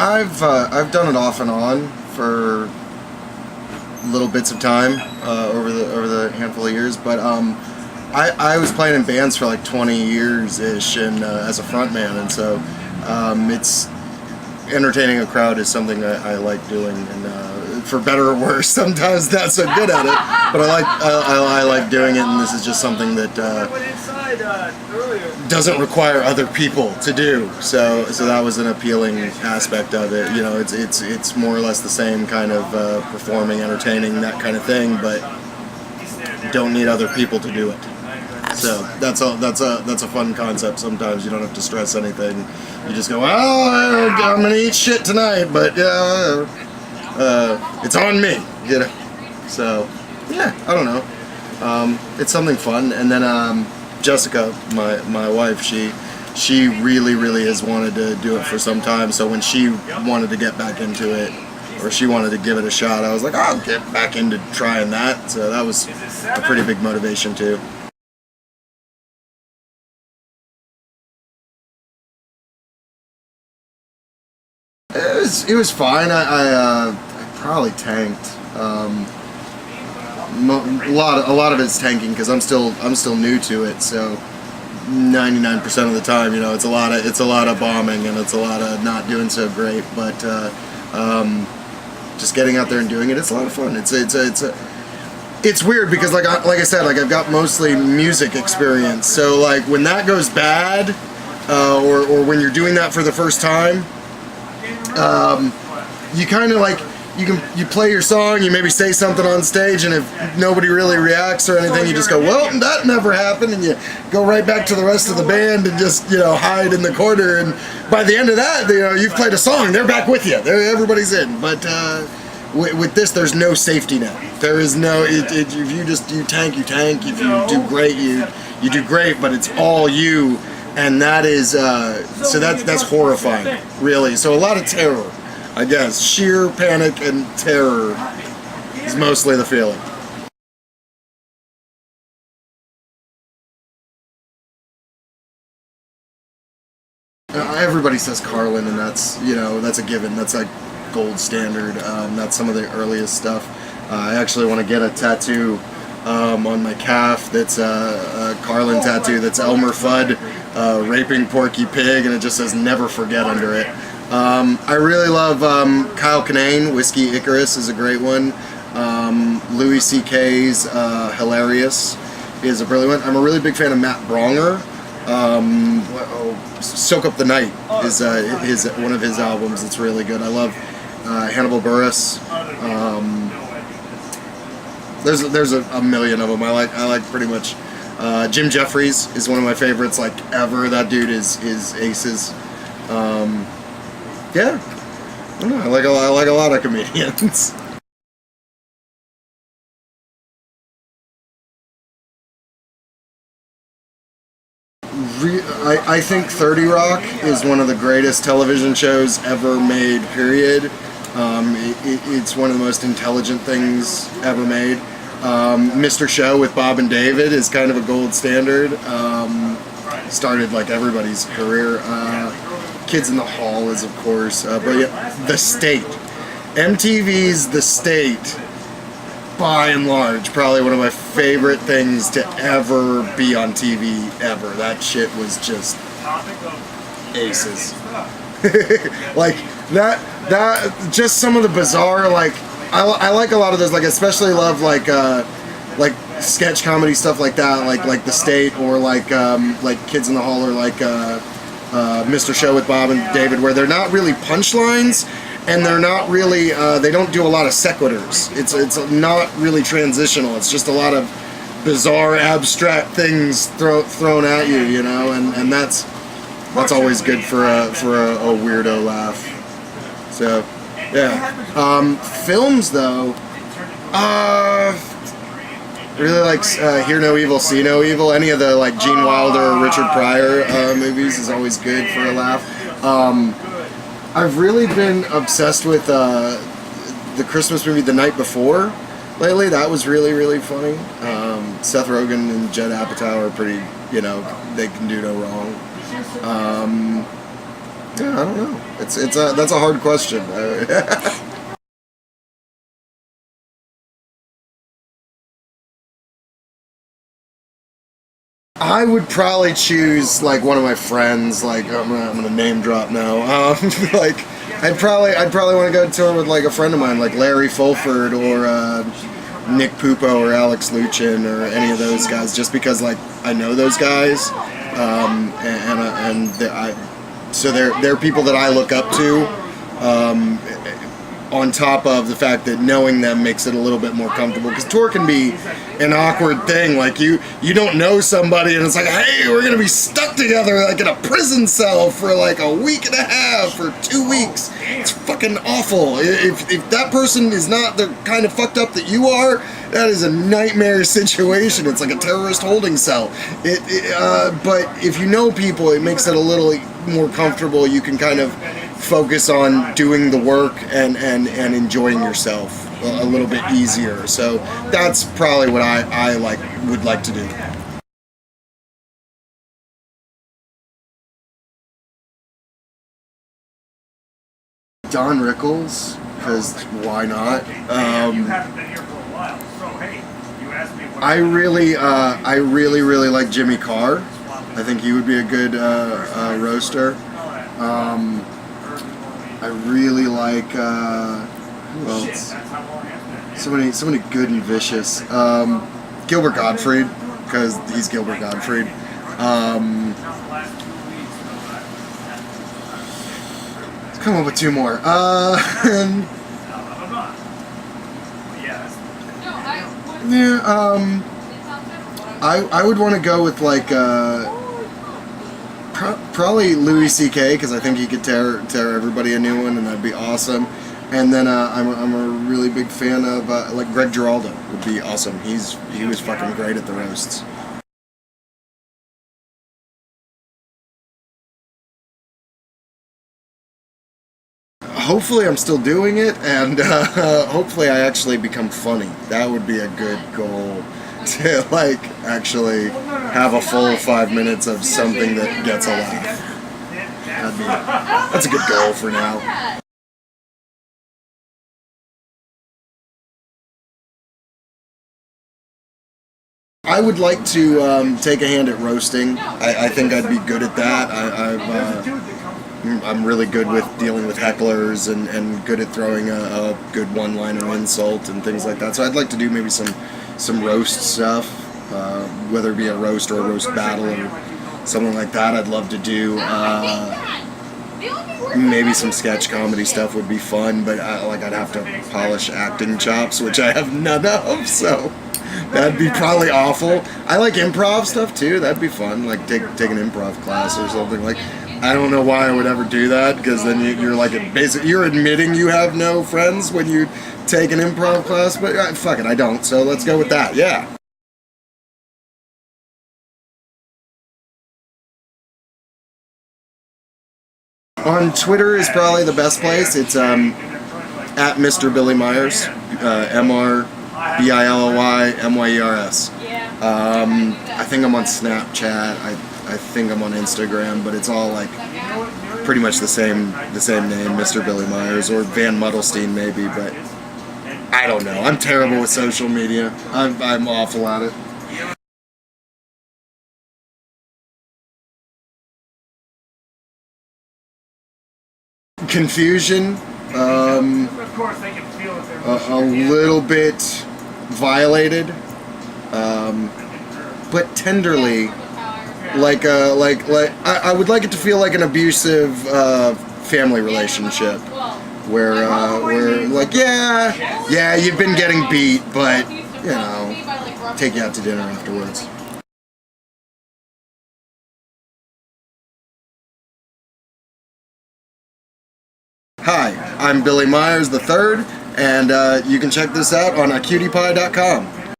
I've done it off and on for little bits of time over the handful of years, but I was playing in bands for like 20 years ish, and as a frontman, and so it's entertaining a crowd is something that I like doing, and for better or worse, sometimes not so good at it, but I like doing it, and this is just something that doesn't require other people to do. So that was an appealing aspect of it. You know, it's more or less the same kind of performing, entertaining, that kind of thing, but don't need other people to do it. So that's a fun concept. Sometimes you don't have to stress anything. You just go, well, I'm gonna eat shit tonight, but it's on me, you know. So yeah, I don't know. It's something fun. And then Jessica, my wife, she really has wanted to do it for some time. So when she wanted to get back into it, or she wanted to give it a shot, I was like, I'll get back into trying that. So that was a pretty big motivation too. It was fine. I probably tanked. A lot of it's tanking because I'm still new to it. So 99% of the time, you know, it's a lot of bombing, and it's a lot of not doing so great. But just getting out there and doing it, it's a lot of fun. It's weird because like I said, like I've got mostly music experience. So like when that goes bad, or when you're doing that for the first time. You kind of like, you play your song, you maybe say something on stage, and if nobody really reacts or anything, you just go, well, that never happened, and you go right back to the rest of the band and just, you know, hide in the corner, and by the end of that, you know, you've played a song, they're back with you, everybody's in. But with this, there's no safety net. There is no, if you tank, if you do great, you do great, but it's all you. And that is, so that's horrifying, really. So a lot of terror, I guess. Sheer panic and terror is mostly the feeling. Everybody says Carlin, and that's, you know, that's a given. That's like gold standard. That's some of the earliest stuff. I actually want to get a tattoo on my calf that's a Carlin tattoo that's Elmer Fudd raping Porky Pig, and it just says never forget under it. I really love Kyle Kinane. Whiskey Icarus is a great one. Louis C.K.'s Hilarious is a brilliant one. I'm a really big fan of Matt Bronger. Soak Up the Night is one of his albums. It's really good. I love Hannibal Buress. There's a million of them. I like pretty much. Jim Jeffries is one of my favorites, like ever. That dude is aces. Yeah, I don't know. I like a lot of comedians. I think 30 Rock is one of the greatest television shows ever made, period. It's one of the most intelligent things ever made. Mr. Show with Bob and David is kind of a gold standard. Started like everybody's career. Kids in the Hall is, of course. But yeah, The State. MTV's The State, by and large, probably one of my favorite things to ever be on TV, ever. That shit was just aces. Like, that, just some of the bizarre, like, I like a lot of those, like, especially love, like sketch comedy stuff like that, like The State, or like Kids in the Hall, or like Mr. Show with Bob and David, where they're not really punchlines, and they're not really, they don't do a lot of sequiturs. It's not really transitional. It's just a lot of bizarre, abstract things thrown at you, you know, and that's always good for a weirdo laugh. So, yeah. Films, though, really like Hear No Evil, See No Evil. Any of the like Gene Wilder or Richard Pryor movies is always good for a laugh. I've really been obsessed with the Christmas movie The Night Before lately. That was really, really funny. Seth Rogen and Judd Apatow are pretty, you know, they can do no wrong. Yeah, I don't know. That's a hard question. I would probably choose like one of my friends. Like I'm gonna name drop now. Like I'd probably want to go tour with like a friend of mine, like Larry Fulford or Nick Pupo or Alex Luchin or any of those guys, just because like I know those guys, so they're people that I look up to. On top of the fact that knowing them makes it a little bit more comfortable, because tour can be an awkward thing. Like you don't know somebody and it's like, hey, we're gonna be stuck together like in a prison cell for like a week and a half or 2 weeks. It's fucking awful. If that person is not the kind of fucked up that you are, that is a nightmare situation. It's like a terrorist holding cell. But if you know people, it makes it a little more comfortable. You can kind of focus on doing the work and enjoying yourself a little bit easier. So that's probably what I would like to do. Don Rickles, because why not? I really like Jimmy Carr. I think he would be a good roaster. I really like who else? So many good and vicious. Gilbert Gottfried, because he's Gilbert Gottfried. Let's come up with two more. I would want to go with like probably Louis C.K. because I think he could tear everybody a new one, and that'd be awesome. And then I'm a really big fan of like Greg Giraldo would be awesome. He was fucking great at the roasts. Hopefully I'm still doing it, and hopefully I actually become funny. That would be a good goal, to like actually have a full 5 minutes of something that gets a laugh. That's a good goal for now. I would like to take a hand at roasting. I think I'd be good at that. I'm really good with dealing with hecklers and good at throwing a good one-liner insult and things like that. So I'd like to do maybe some roast stuff, whether it be a roast or a roast battle or something like that. I'd love to do maybe some sketch comedy stuff would be fun, but I'd have to polish acting chops, which I have none of, so that'd be probably awful. I like improv stuff too. That'd be fun, like take an improv class or something. Like, I don't know why I would ever do that, because then you're like you're admitting you have no friends when you take an improv class, but fuck it, I don't, so let's go with that. Yeah. On Twitter is probably the best place. It's at Mr. Billy Myers, MrBillyMyers. I think I'm on Snapchat. I think I'm on Instagram, but it's all like pretty much the same name, Mr. Billy Myers, or Van Muddlestein maybe, but I don't know. I'm terrible with social media. I'm awful at it. Confusion, a little bit violated, but tenderly. Like I would like it to feel like an abusive family relationship, where like yeah you've been getting beat, but take you out to dinner afterwards. Hi, I'm Billy Myers the Third, and you can check this out on acutiepie.com.